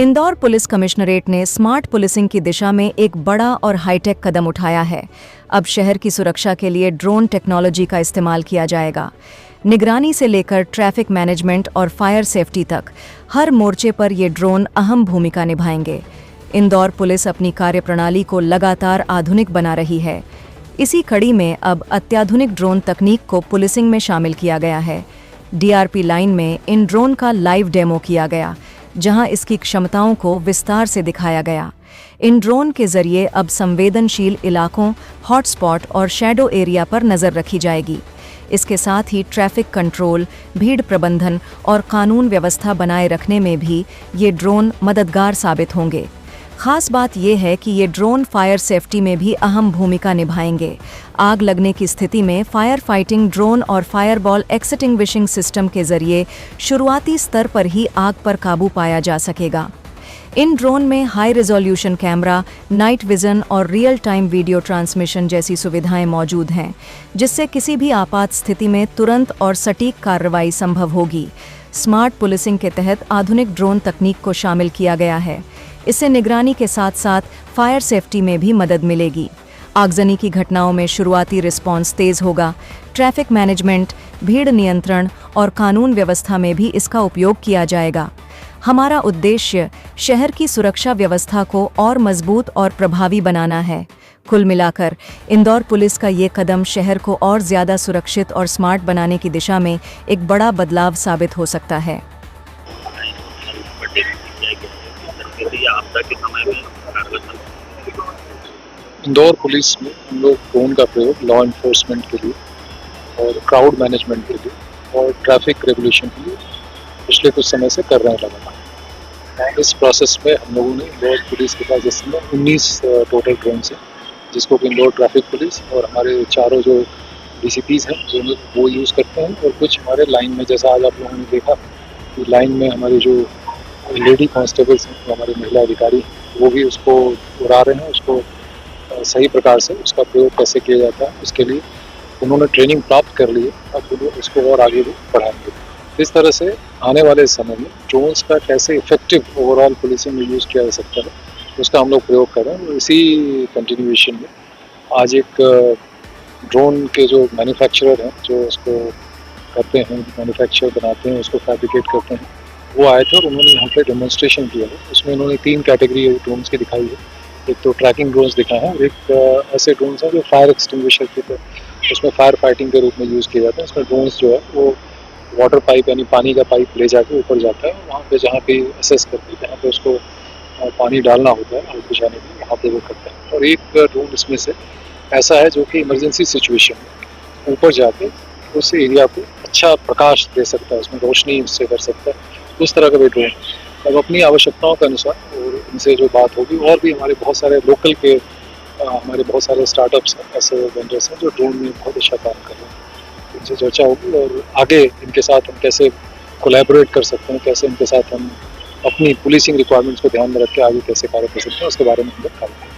Indore police commissionerate ने smart policing की दिशा में एक बड़ा और हाईटेक कदम उठाया है। अब शहर की सुरक्षा के लिए ड्रोन टेक्नोलॉजी का इस्तेमाल किया जाएगा। निगरानी से लेकर ट्रैफिक मैनेजमेंट और फायर सेफ्टी तक हर मोर्चे पर ये ड्रोन अहम भूमिका निभाएंगे। इंदौर पुलिस अपनी कार्यप्रणाली को लगातार आधुनिक बना रही है। इसी कड़ी में अब अत्याधुनिक ड्रोन तकनीक को पुलिसिंग में शामिल किया गया है। डीआरपी लाइन में इन ड्रोन का लाइव डेमो किया गया, जहां इसकी क्षमताओं को विस्तार से दिखाया गया। इन ड्रोन के जरिए अब संवेदनशील इलाकों, हॉटस्पॉट और शैडो एरिया पर नज़र रखी जाएगी। इसके साथ ही ट्रैफिक कंट्रोल, भीड़ प्रबंधन और कानून व्यवस्था बनाए रखने में भी ये ड्रोन मददगार साबित होंगे। खास बात यह है कि ये ड्रोन फायर सेफ्टी में भी अहम भूमिका निभाएंगे। आग लगने की स्थिति में फायर फाइटिंग ड्रोन और फायरबॉल एक्सटिंग्विशिंग सिस्टम के जरिए शुरुआती स्तर पर ही आग पर काबू पाया जा सकेगा। इन ड्रोन में high resolution camera, night vision और रियल टाइम वीडियो ट्रांसमिशन जैसी सुविधाएं मौजूद हैं, जिससे किसी भी आपात स्थिति में तुरंत और सटीक कार्रवाई संभव होगी। स्मार्ट पुलिसिंग के तहत आधुनिक ड्रोन तकनीक को शामिल किया गया है। इससे निगरानी के साथ साथ फायर सेफ्टी में भी मदद मिलेगी। आगजनी की घटनाओं में शुरुआती रिस्पॉन्स तेज होगा। ट्रैफिक मैनेजमेंट, भीड़ नियंत्रण और कानून व्यवस्था में भी इसका उपयोग किया जाएगा। हमारा उद्देश्य शहर की सुरक्षा व्यवस्था को और मजबूत और प्रभावी बनाना है। कुल मिलाकर इंदौर पुलिस का ये कदम शहर को और ज़्यादा सुरक्षित और स्मार्ट बनाने की दिशा में एक बड़ा बदलाव साबित हो सकता है। इंदौर पुलिस में हम लोग ड्रोन का प्रयोग लॉ एनफोर्समेंट के लिए और क्राउड मैनेजमेंट के लिए और ट्रैफिक रेगुलेशन के लिए पिछले कुछ समय से कर रहे हैं लगातार। इस प्रोसेस में हम लोगों ने इंदौर पुलिस के पास इस समय 19 टोटल ड्रोन हैं, जिसको कि इंदौर ट्रैफिक पुलिस और हमारे चारों जो डीसीपीज हैं जो वो यूज़ करते हैं, और कुछ हमारे लाइन में, जैसा आज आप लोगों ने देखा कि लाइन में हमारे जो लेडी कांस्टेबल्स हैं, जो हमारे महिला अधिकारी, वो भी उसको उड़ा रहे हैं। उसको सही प्रकार से उसका प्रयोग कैसे किया जाता है उसके लिए उन्होंने ट्रेनिंग प्राप्त कर ली है। अब वो उसको और आगे भी बढ़ाएंगे। इस तरह से आने वाले समय में ड्रोन्स का कैसे इफेक्टिव ओवरऑल पुलिसिंग में यूज़ किया जा सकता है, उसका हम लोग प्रयोग कर रहे हैं। इसी कंटिन्यूएशन में आज एक ड्रोन के जो मैन्युफैक्चरर हैं, जो उसको करते हैं, मैन्युफैक्चर बनाते हैं, उसको फैब्रिकेट करते हैं, वो आए थे और उन्होंने यहाँ पे डेमोन्स्ट्रेशन किया है। उसमें उन्होंने 3 कैटेगरी ड्रोन्स की दिखाई है। एक तो ट्रैकिंग ड्रोन्स दिखाए हैं और एक ऐसे ड्रोन्स हैं जो फायर एक्सटिंग्विशर के थे, उसमें फायर फाइटिंग के रूप में यूज़ किया जाता है। इसमें ड्रोन्स जो है वो वाटर पाइप यानी पानी का पाइप ले जाके ऊपर जाता है, वहाँ पे जहाँ पे असेस करके जहाँ पे उसको पानी डालना होता है आग बुझाने के लिए, वहाँ पे वो करता है। और एक ड्रोन इसमें से ऐसा है जो कि इमरजेंसी सिचुएशन में ऊपर जाके उस एरिया को अच्छा प्रकाश दे सकता है, उसमें रोशनी उससे कर सकता है। उस तरह का भी ड्रोन अब अपनी आवश्यकताओं के अनुसार, और इनसे जो बात होगी, और भी हमारे बहुत सारे लोकल के हमारे बहुत सारे स्टार्टअप्स हैं, ऐसे वेंडर्स हैं जो ड्रोन में बहुत अच्छा काम कर रहे हैं। इनसे चर्चा होगी और आगे इनके साथ हम कैसे कोलैबोरेट कर सकते हैं, कैसे इनके साथ हम अपनी पुलिसिंग रिक्वायरमेंट्स को ध्यान में रख के आगे कैसे कार्य कर सकते हैं, उसके बारे में हम लोग काम करेंगे।